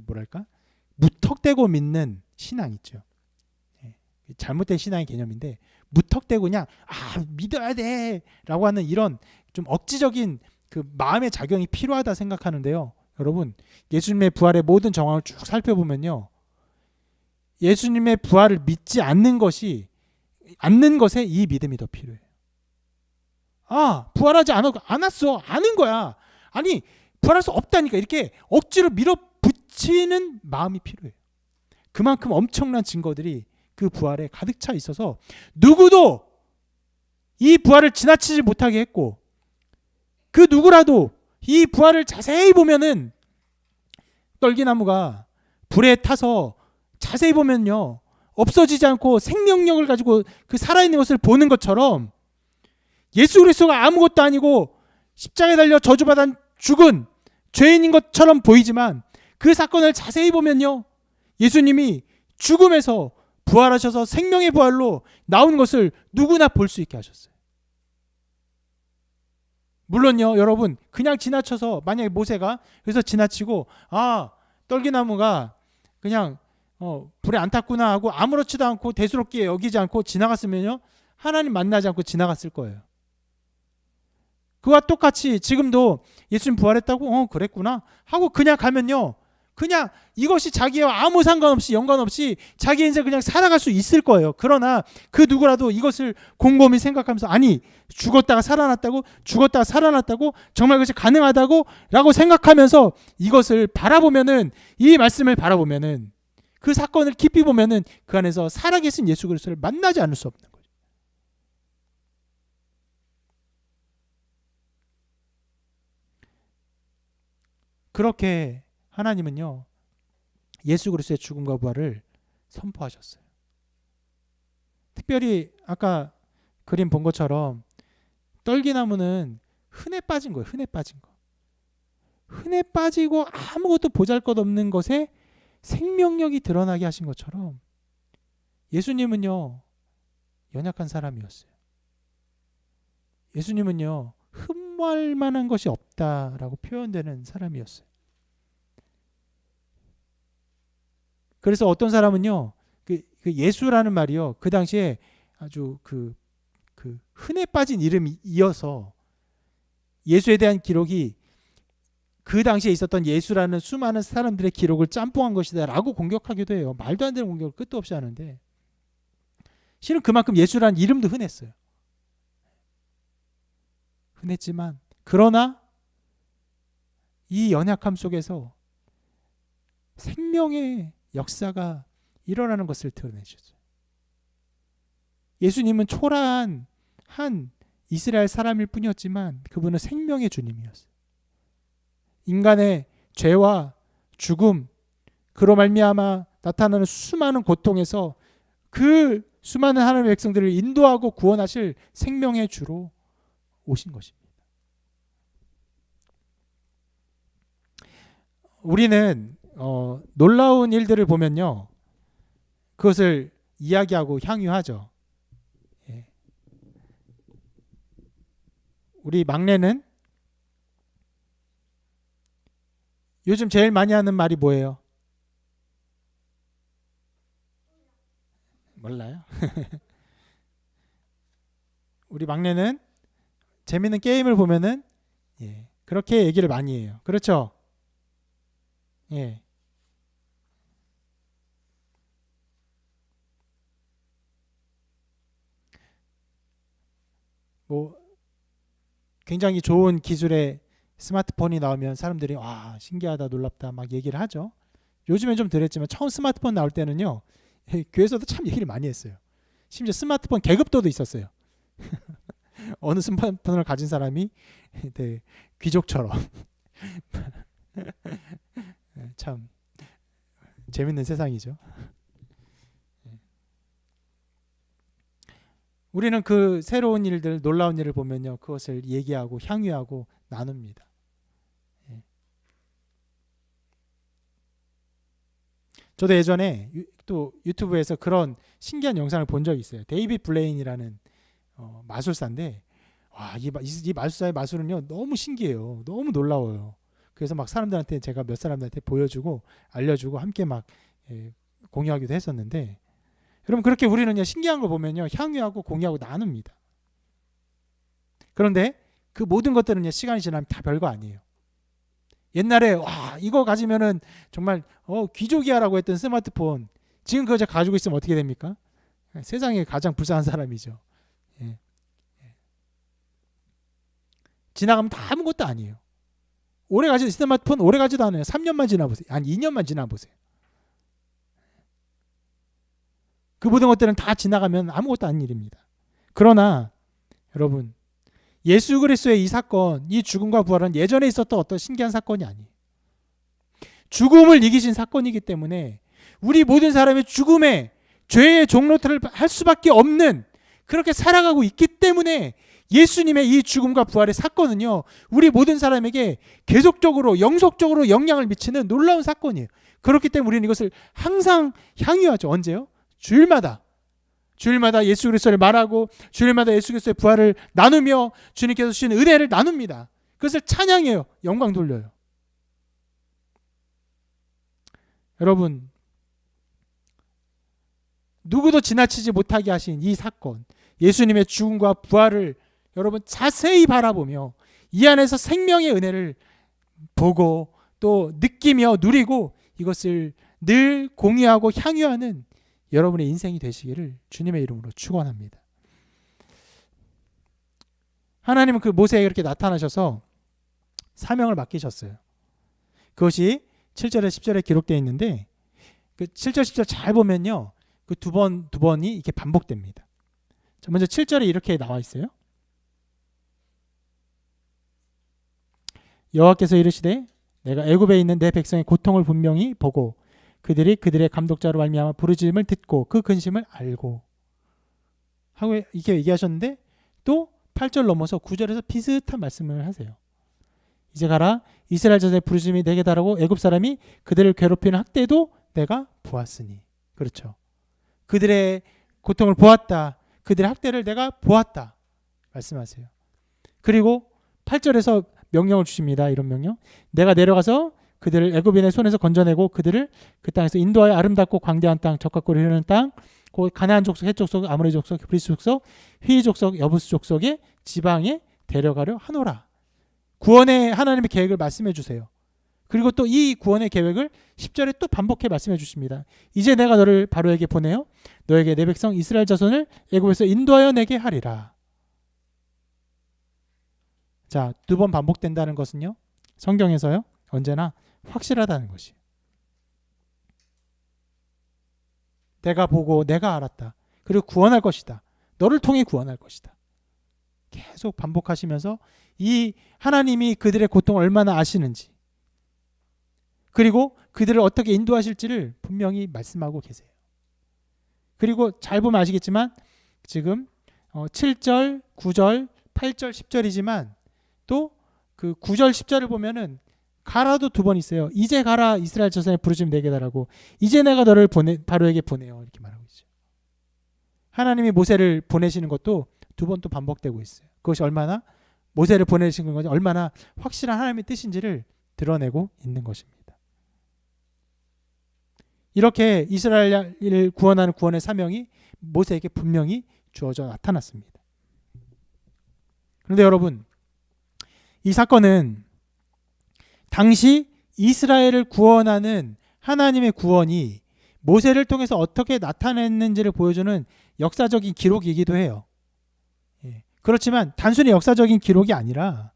[SPEAKER 1] 뭐랄까, 무턱대고 믿는 신앙 있죠. 잘못된 신앙의 개념인데, 무턱대고 그냥 믿어야 돼라고 하는 이런 좀 억지적인 그 마음의 작용이 필요하다 생각하는데요. 여러분, 예수님의 부활의 모든 정황을 쭉 살펴보면요, 예수님의 부활을 믿지 않는 것에 이 믿음이 더 필요해요. 부활하지 않았어. 아는 거야. 아니, 부활할 수 없다니까. 이렇게 억지로 밀어붙이는 마음이 필요해요. 그만큼 엄청난 증거들이 그 부활에 가득 차 있어서 누구도 이 부활을 지나치지 못하게 했고, 그 누구라도 이 부활을 자세히 보면은, 떨기나무가 불에 타서 자세히 보면요, 없어지지 않고 생명력을 가지고 그 살아있는 것을 보는 것처럼, 예수 그리스도가 아무것도 아니고 십자가에 달려 저주받아 죽은 죄인인 것처럼 보이지만, 그 사건을 자세히 보면요, 예수님이 죽음에서 부활하셔서 생명의 부활로 나온 것을 누구나 볼 수 있게 하셨어요. 물론요, 여러분, 그냥 지나쳐서, 만약에 모세가 그래서 지나치고 떨기나무가 그냥 불에 안 탔구나 하고 아무렇지도 않고 대수롭게 여기지 않고 지나갔으면요, 하나님 만나지 않고 지나갔을 거예요. 그와 똑같이 지금도 예수님 부활했다고 그랬구나 하고 그냥 가면요, 그냥 이것이 자기와 아무 상관없이, 연관없이 자기 인생 그냥 살아갈 수 있을 거예요. 그러나 그 누구라도 이것을 곰곰이 생각하면서, 아니, 죽었다가 살아났다고 정말 그것이 가능하다고 라고 생각하면서 이것을 바라보면은, 이 말씀을 바라보면은, 그 사건을 깊이 보면은 그 안에서 살아계신 예수 그리스도를 만나지 않을 수 없는 거죠. 그렇게 하나님은요, 예수 그리스도의 죽음과 부활을 선포하셨어요. 특별히 아까 그림 본 것처럼 떨기나무는 흔해 빠진 거예요. 흔해 빠지고 아무것도 보잘것없는 것에 생명력이 드러나게 하신 것처럼, 예수님은요, 연약한 사람이었어요. 예수님은요, 흠모할 만한 것이 없다라고 표현되는 사람이었어요. 그래서 어떤 사람은요, 그 예수라는 말이요, 그 당시에 아주 그 흔해 빠진 이름이 이어서 예수에 대한 기록이 그 당시에 있었던 예수라는 수많은 사람들의 기록을 짬뽕한 것이다 라고 공격하기도 해요. 말도 안 되는 공격을 끝도 없이 하는데, 실은 그만큼 예수라는 이름도 흔했어요. 흔했지만, 그러나 이 연약함 속에서 생명의 역사가 일어나는 것을 드러내셨죠. 예수님은 초라한 한 이스라엘 사람일 뿐이었지만 그분은 생명의 주님이었어요. 인간의 죄와 죽음, 그로 말미암아 나타나는 수많은 고통에서 그 수많은 하나님의 백성들을 인도하고 구원하실 생명의 주로 오신 것입니다. 우리는 놀라운 일들을 보면요, 그것을 이야기하고 향유하죠. 예. 우리 막내는 요즘 제일 많이 하는 말이 뭐예요? 몰라요? 우리 막내는 재밌는 게임을 보면은 그렇게 얘기를 많이 해요. 그렇죠? 예. 뭐 굉장히 좋은 기술의 스마트폰이 나오면 사람들이 와, 신기하다, 놀랍다 막 얘기를 하죠. 요즘엔 좀 덜했지만 처음 스마트폰 나올 때는요, 교회에서도 참 얘기를 많이 했어요. 심지어 스마트폰 계급도도 있었어요. 어느 스마트폰을 가진 사람이 귀족처럼 참 재밌는 세상이죠. 우리는 그 새로운 일들, 놀라운 일을 보면요, 그것을 얘기하고 향유하고 나눕니다. 저도 예전에 또 유튜브에서 그런 신기한 영상을 본 적이 있어요. 데이빗 블레인이라는 마술사인데, 와, 이 마술사의 마술은요 너무 신기해요. 너무 놀라워요. 그래서 막 사람들한테, 제가 몇 사람들한테 보여주고 알려주고 함께 막 공유하기도 했었는데, 여러분, 그렇게 우리는요 신기한 거 보면요 향유하고 공유하고 나눕니다. 그런데 그 모든 것들은요 시간이 지나면 다 별거 아니에요. 옛날에 와, 이거 가지면은 정말 귀족이야라고 했던 스마트폰, 지금 그거 가지고 있으면 어떻게 됩니까? 세상에 가장 불쌍한 사람이죠. 예. 지나가면 다 아무것도 아니에요. 오래 가지도 스마트폰 오래 가지도 않아요. 3년만 지나보세요. 한 2년만 지나보세요. 그 모든 것들은 다 지나가면 아무것도 아닌 일입니다. 그러나 여러분, 예수 그리스도의 이 사건, 이 죽음과 부활은 예전에 있었던 어떤 신기한 사건이 아니에요. 죽음을 이기신 사건이기 때문에 우리 모든 사람의 죽음에 죄의 종노릇을 할 수밖에 없는, 그렇게 살아가고 있기 때문에 예수님의 이 죽음과 부활의 사건은요 우리 모든 사람에게 계속적으로 영속적으로 영향을 미치는 놀라운 사건이에요. 그렇기 때문에 우리는 이것을 항상 향유하죠. 언제요? 주일마다 예수 그리스도를 말하고 주일마다 예수 그리스도의 부활을 나누며 주님께서 주신 은혜를 나눕니다. 그것을 찬양해요. 영광 돌려요. 여러분, 누구도 지나치지 못하게 하신 이 사건, 예수님의 죽음과 부활을 여러분 자세히 바라보며 이 안에서 생명의 은혜를 보고 또 느끼며 누리고 이것을 늘 공유하고 향유하는 여러분의 인생이 되시기를 주님의 이름으로 축원합니다. 하나님은 그 모세에게 이렇게 나타나셔서 사명을 맡기셨어요. 그것이 7절에 10절에 기록되어 있는데, 그 7절 10절 잘 보면요 그 두 번이 이렇게 반복됩니다. 먼저 7절에 이렇게 나와 있어요. 여호와께서 이르시되 내가 애굽에 있는 내 백성의 고통을 분명히 보고 그들이 그들의 감독자로 말미암아 부르짖음을 듣고 그 근심을 알고 하고 이렇게 얘기하셨는데, 또 8절 넘어서 9절에서 비슷한 말씀을 하세요. 이제 가라, 이스라엘 자손의 부르짖음이 내게 달하고 애굽 사람이 그들을 괴롭히는 학대도 내가 보았으니. 그렇죠. 그들의 고통을 보았다. 그들의 학대를 내가 보았다 말씀하세요. 그리고 8절에서 명령을 주십니다. 이런 명령. 내가 내려가서 그들을 애굽인의 손에서 건져내고 그들을 그 땅에서 인도하여 아름답고 광대한 땅, 적과 꿀이 흐르는 땅, 곧 가나안 족속, 헷 족속, 아모리 족속, 브리스 족속, 휘 족속, 여부스 족속의 지방에 데려가려 하노라. 구원의 하나님의 계획을 말씀해 주세요. 그리고 또 이 구원의 계획을 10절에 또 반복해 말씀해 주십니다. 이제 내가 너를 바로에게 보내어 너에게 내 백성 이스라엘 자손을 애굽에서 인도하여 내게 하리라. 자, 두 번 반복된다는 것은요 성경에서요 언제나 확실하다는 것이에요. 내가 보고 내가 알았다. 그리고 구원할 것이다. 너를 통해 구원할 것이다. 계속 반복하시면서 이 하나님이 그들의 고통을 얼마나 아시는지, 그리고 그들을 어떻게 인도하실지를 분명히 말씀하고 계세요. 그리고 잘 보면 아시겠지만 지금 7절, 9절, 8절, 10절이지만 또 그 9절, 10절을 보면은 가라도 두 번 있어요. 이제 가라 이스라엘 자손의 부르짖음 내게 달라고. 이제 내가 너를 바로에게 보내요. 이렇게 말하고 있죠. 하나님이 모세를 보내시는 것도 두 번 또 반복되고 있어요. 그것이 얼마나 모세를 보내시는 것이 얼마나 확실한 하나님의 뜻인지를 드러내고 있는 것입니다. 이렇게 이스라엘을 구원하는 구원의 사명이 모세에게 분명히 주어져 나타났습니다. 그런데 여러분, 이 사건은 당시 이스라엘을 구원하는 하나님의 구원이 모세를 통해서 어떻게 나타냈는지를 보여주는 역사적인 기록이기도 해요. 그렇지만 단순히 역사적인 기록이 아니라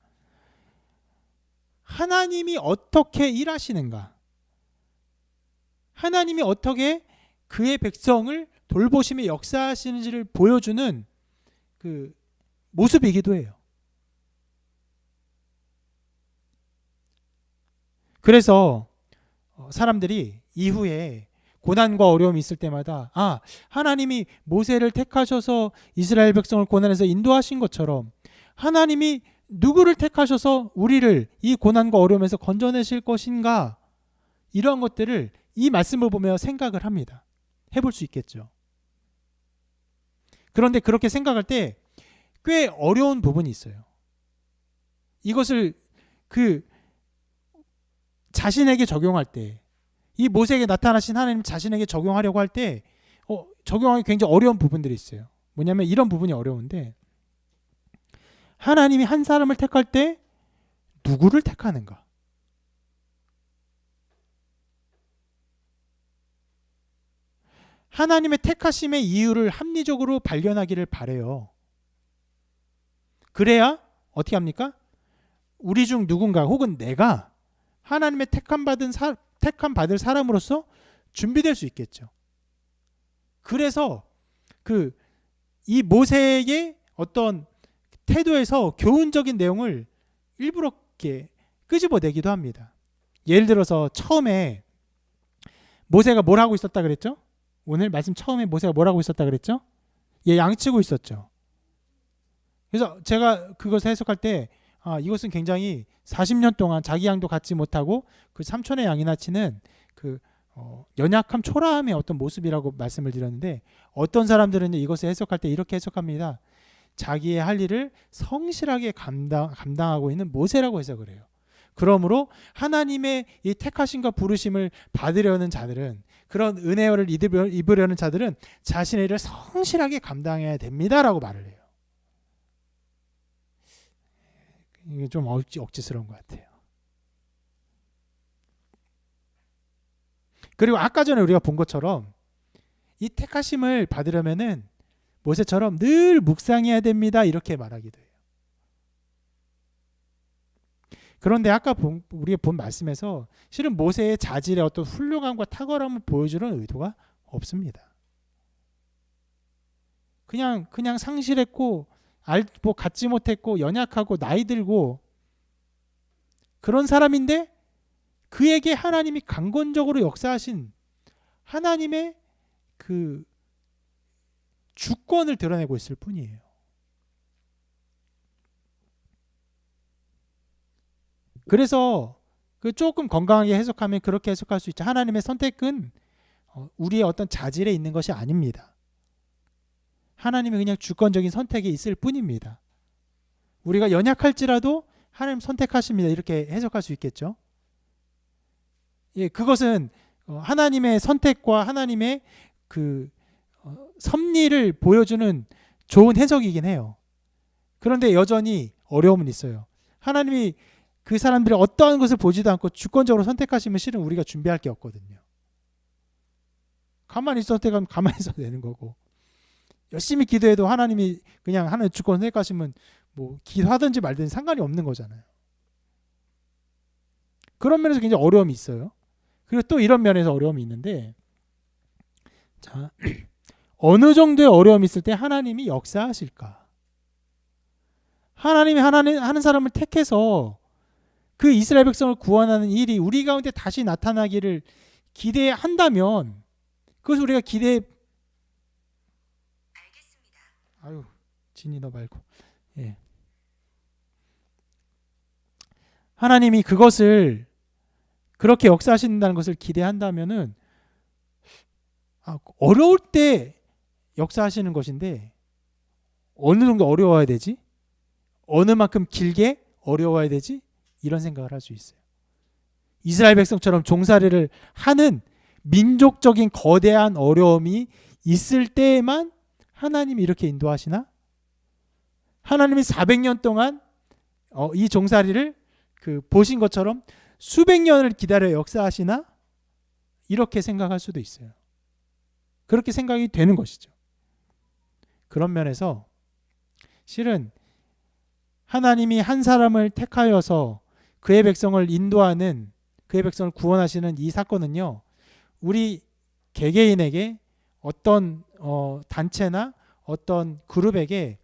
[SPEAKER 1] 하나님이 어떻게 일하시는가, 하나님이 어떻게 그의 백성을 돌보심에 역사하시는지를 보여주는 그 모습이기도 해요. 그래서 사람들이 이후에 고난과 어려움이 있을 때마다 하나님이 모세를 택하셔서 이스라엘 백성을 고난에서 인도하신 것처럼 하나님이 누구를 택하셔서 우리를 이 고난과 어려움에서 건져내실 것인가, 이런 것들을 이 말씀을 보며 생각을 합니다. 해볼 수 있겠죠. 그런데 그렇게 생각할 때 꽤 어려운 부분이 있어요. 이것을 자신에게 적용할 때, 이 모세에게 나타나신 하나님 자신에게 적용하려고 할 때 적용하기 굉장히 어려운 부분들이 있어요. 뭐냐면 이런 부분이 어려운데, 하나님이 한 사람을 택할 때 누구를 택하는가? 하나님의 택하심의 이유를 합리적으로 발견하기를 바래요. 그래야 어떻게 합니까? 우리 중 누군가 혹은 내가 하나님의 택함 받을 사람으로서 준비될 수 있겠죠. 그래서 이 모세의 어떤 태도에서 교훈적인 내용을 일부러 이렇게 끄집어내기도 합니다. 예를 들어서 처음에 모세가 뭘 하고 있었다 그랬죠? 오늘 말씀 처음에 모세가 뭘 하고 있었다 그랬죠? 양치고 있었죠. 그래서 제가 그것을 해석할 때 이것은 굉장히 40년 동안 자기 양도 갖지 못하고 그 삼촌의 양이나 치는 연약함, 초라함의 어떤 모습이라고 말씀을 드렸는데, 어떤 사람들은 이것을 해석할 때 이렇게 해석합니다. 자기의 할 일을 성실하게 감당하고 있는 모세라고 해석을 해요. 그러므로 하나님의 이 택하심과 부르심을 받으려는 자들은, 그런 은혜를 입으려는 자들은 자신의 일을 성실하게 감당해야 됩니다라고 말을 해요. 이게 좀 억지스러운 것 같아요. 그리고 아까 전에 우리가 본 것처럼 이 택하심을 받으려면은 모세처럼 늘 묵상해야 됩니다, 이렇게 말하기도 해요. 그런데 아까 우리가 본 말씀에서 실은 모세의 자질의 어떤 훌륭함과 탁월함을 보여주는 의도가 없습니다. 그냥 상실했고 갖지 못했고 연약하고 나이 들고 그런 사람인데, 그에게 하나님이 강권적으로 역사하신 하나님의 그 주권을 드러내고 있을 뿐이에요. 그래서 조금 건강하게 해석하면 그렇게 해석할 수 있죠. 하나님의 선택은 우리의 어떤 자질에 있는 것이 아닙니다. 하나님이 그냥 주권적인 선택이 있을 뿐입니다. 우리가 연약할지라도 하나님 선택하십니다, 이렇게 해석할 수 있겠죠. 그것은 하나님의 선택과 하나님의 섭리를 보여주는 좋은 해석이긴 해요. 그런데 여전히 어려움은 있어요. 하나님이 그 사람들이 어떠한 것을 보지도 않고 주권적으로 선택하시면 실은 우리가 준비할 게 없거든요. 가만히 있어도 되면 가만히 있어도 되는 거고, 열심히 기도해도 하나님이 그냥 하나님 주권 선택하시면 뭐 기도하든지 말든지 상관이 없는 거잖아요. 그런 면에서 굉장히 어려움이 있어요. 그리고 또 이런 면에서 어려움이 있는데, 자, 어느 정도의 어려움이 있을 때 하나님이 역사하실까? 하나님이 하는 사람을 택해서 그 이스라엘 백성을 구원하는 일이 우리 가운데 다시 나타나기를 기대한다면, 그것을 우리가 아유, 진이 너 말고. 예. 하나님이 그것을 그렇게 역사하신다는 것을 기대한다면은 어려울 때 역사하시는 것인데 어느 정도 어려워야 되지? 어느 만큼 길게 어려워야 되지? 이런 생각을 할 수 있어요. 이스라엘 백성처럼 종살이를 하는 민족적인 거대한 어려움이 있을 때에만 하나님이 이렇게 인도하시나? 하나님이 400년 동안 이 종살이를 보신 것처럼 수백 년을 기다려 역사하시나? 이렇게 생각할 수도 있어요. 그렇게 생각이 되는 것이죠. 그런 면에서 실은 하나님이 한 사람을 택하여서 그의 백성을 인도하는, 그의 백성을 구원하시는 이 사건은요, 우리 개개인에게 어떤 단체나 어떤 그룹에게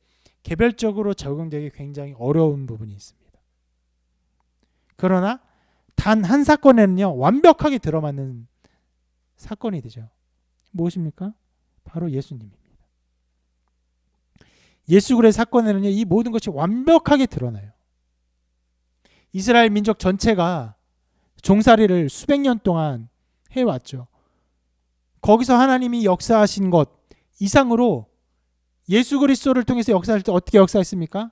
[SPEAKER 1] 개별적으로 적용되기 굉장히 어려운 부분이 있습니다. 그러나 단 한 사건에는요, 완벽하게 들어맞는 사건이 되죠. 무엇입니까? 바로 예수님입니다. 예수 그리스도의 사건에는요, 이 모든 것이 완벽하게 드러나요. 이스라엘 민족 전체가 종살이를 수백 년 동안 해왔죠. 거기서 하나님이 역사하신 것 이상으로 예수 그리스도를 통해서 역사할 때 어떻게 역사했습니까?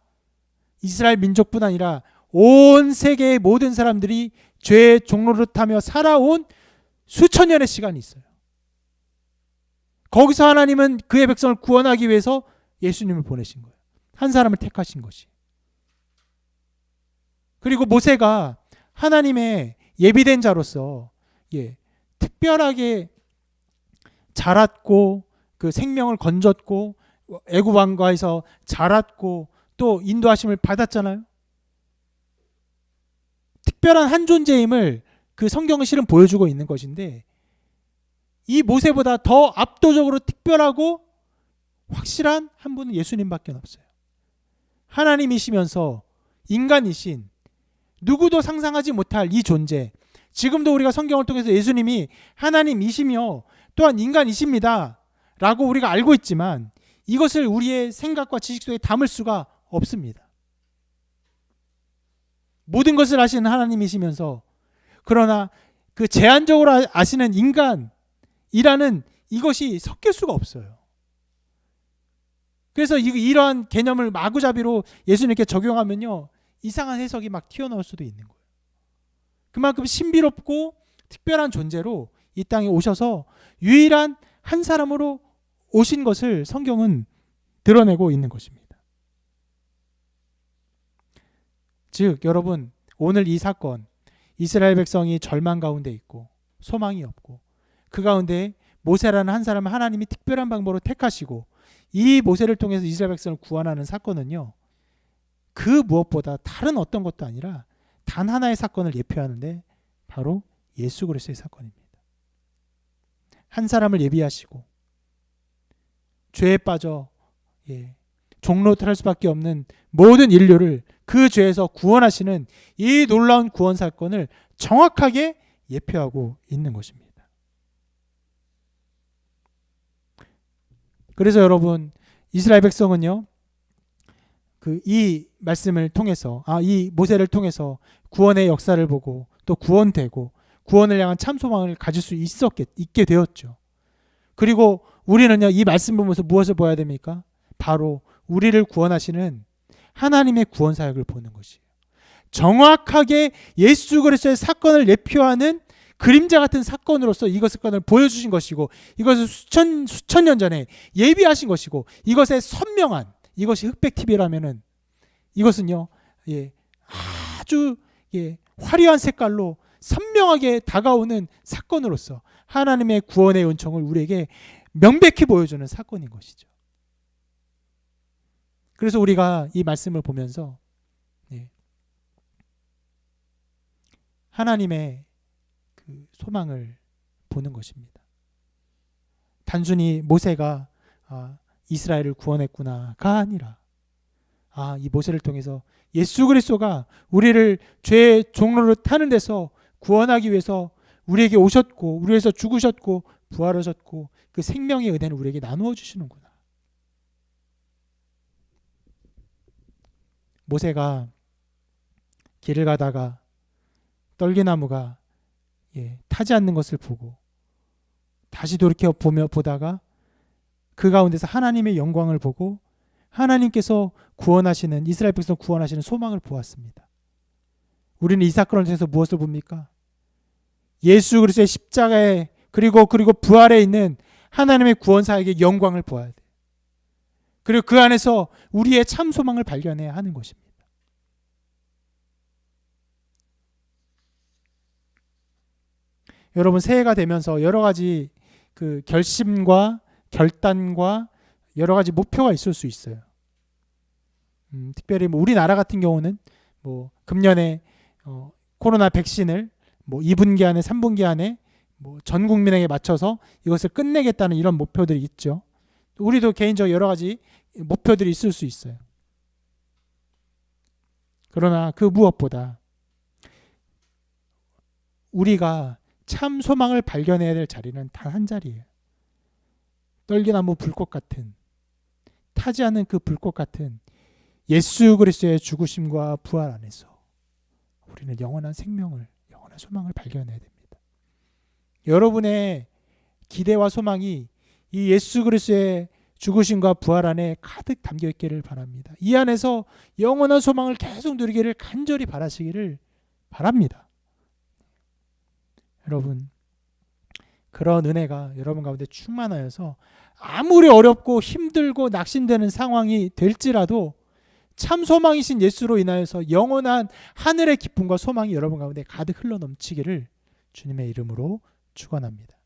[SPEAKER 1] 이스라엘 민족뿐 아니라 온 세계의 모든 사람들이 죄의 종노릇하며 살아온 수천 년의 시간이 있어요. 거기서 하나님은 그의 백성을 구원하기 위해서 예수님을 보내신 거예요. 한 사람을 택하신 것이. 그리고 모세가 하나님의 예비된 자로서 특별하게 자랐고 그 생명을 건졌고 애굽 왕가에서 자랐고 또 인도하심을 받았잖아요. 특별한 한 존재임을 그 성경은 실은 보여주고 있는 것인데, 이 모세보다 더 압도적으로 특별하고 확실한 한 분은 예수님밖에 없어요. 하나님이시면서 인간이신, 누구도 상상하지 못할 이 존재, 지금도 우리가 성경을 통해서 예수님이 하나님이시며 또한 인간이십니다 라고 우리가 알고 있지만 이것을 우리의 생각과 지식 속에 담을 수가 없습니다. 모든 것을 아시는 하나님이시면서 그러나 그 제한적으로 아시는 인간이라는 이것이 섞일 수가 없어요. 그래서 이러한 개념을 마구잡이로 예수님께 적용하면요, 이상한 해석이 막 튀어나올 수도 있는 거예요. 그만큼 신비롭고 특별한 존재로 이 땅에 오셔서 유일한 한 사람으로 오신 것을 성경은 드러내고 있는 것입니다. 즉 여러분, 오늘 이 사건, 이스라엘 백성이 절망 가운데 있고 소망이 없고 그 가운데 모세라는 한 사람을 하나님이 특별한 방법으로 택하시고 이 모세를 통해서 이스라엘 백성을 구원하는 사건은요, 그 무엇보다 다른 어떤 것도 아니라 단 하나의 사건을 예표하는데 바로 예수 그리스도의 사건입니다. 한 사람을 예비하시고 죄에 빠져 종로탈 수밖에 없는 모든 인류를 그 죄에서 구원하시는 이 놀라운 구원 사건을 정확하게 예표하고 있는 것입니다. 그래서 여러분, 이스라엘 백성은요, 이 말씀을 통해서, 이 모세를 통해서 구원의 역사를 보고 또 구원되고 구원을 향한 참 소망을 가질 수 있게 되었죠. 그리고 우리는요, 이 말씀 보면서 무엇을 보아야 됩니까? 바로 우리를 구원하시는 하나님의 구원 사역을 보는 것이에요. 정확하게 예수 그리스도의 사건을 예표하는 그림자 같은 사건으로서 이것 사건을 보여주신 것이고, 이것을 수천 년 전에 예비하신 것이고, 이것의 선명한, 이것이 흑백 TV라면은 이것은요, 아주 화려한 색깔로 선명하게 다가오는 사건으로서 하나님의 구원의 은총을 우리에게 명백히 보여주는 사건인 것이죠. 그래서 우리가 이 말씀을 보면서 하나님의 그 소망을 보는 것입니다. 단순히 모세가 이스라엘을 구원했구나가 아니라 이 모세를 통해서 예수 그리스도가 우리를 죄의 종로를 타는 데서 구원하기 위해서 우리에게 오셨고 우리 위해서 죽으셨고 부활하셨고 그 생명의 은혜를 우리에게 나누어 주시는구나. 모세가 길을 가다가 떨기나무가 타지 않는 것을 보고 다시 돌이켜 보다가 그 가운데서 하나님의 영광을 보고 하나님께서 구원하시는, 이스라엘 백성 구원하시는 소망을 보았습니다. 우리는 이 사건을 통해서 무엇을 봅니까? 예수 그리스도의 십자가에 그리고 부활에 있는 하나님의 구원 사역의 영광을 보아야 돼. 그리고 그 안에서 우리의 참 소망을 발견해야 하는 것입니다. 여러분, 새해가 되면서 여러 가지 그 결심과 결단과 여러 가지 목표가 있을 수 있어요. 특별히 우리나라 같은 경우는 금년에 코로나 백신을 2분기 안에 3분기 안에 전 국민에게 맞춰서 이것을 끝내겠다는 이런 목표들이 있죠. 우리도 개인적으로 여러 가지 목표들이 있을 수 있어요. 그러나 그 무엇보다 우리가 참 소망을 발견해야 될 자리는 단 한 자리예요. 떨기나무 불꽃 같은, 타지 않는 그 불꽃 같은 예수 그리스도의 죽으심과 부활 안에서 우리는 영원한 생명을, 영원한 소망을 발견해야 됩니다. 여러분의 기대와 소망이 이 예수 그리스도의 죽으심과 부활 안에 가득 담겨 있기를 바랍니다. 이 안에서 영원한 소망을 계속 누리기를 간절히 바라시기를 바랍니다. 여러분, 그런 은혜가 여러분 가운데 충만하여서 아무리 어렵고 힘들고 낙심되는 상황이 될지라도 참 소망이신 예수로 인하여서 영원한 하늘의 기쁨과 소망이 여러분 가운데 가득 흘러 넘치기를 주님의 이름으로 축원합니다.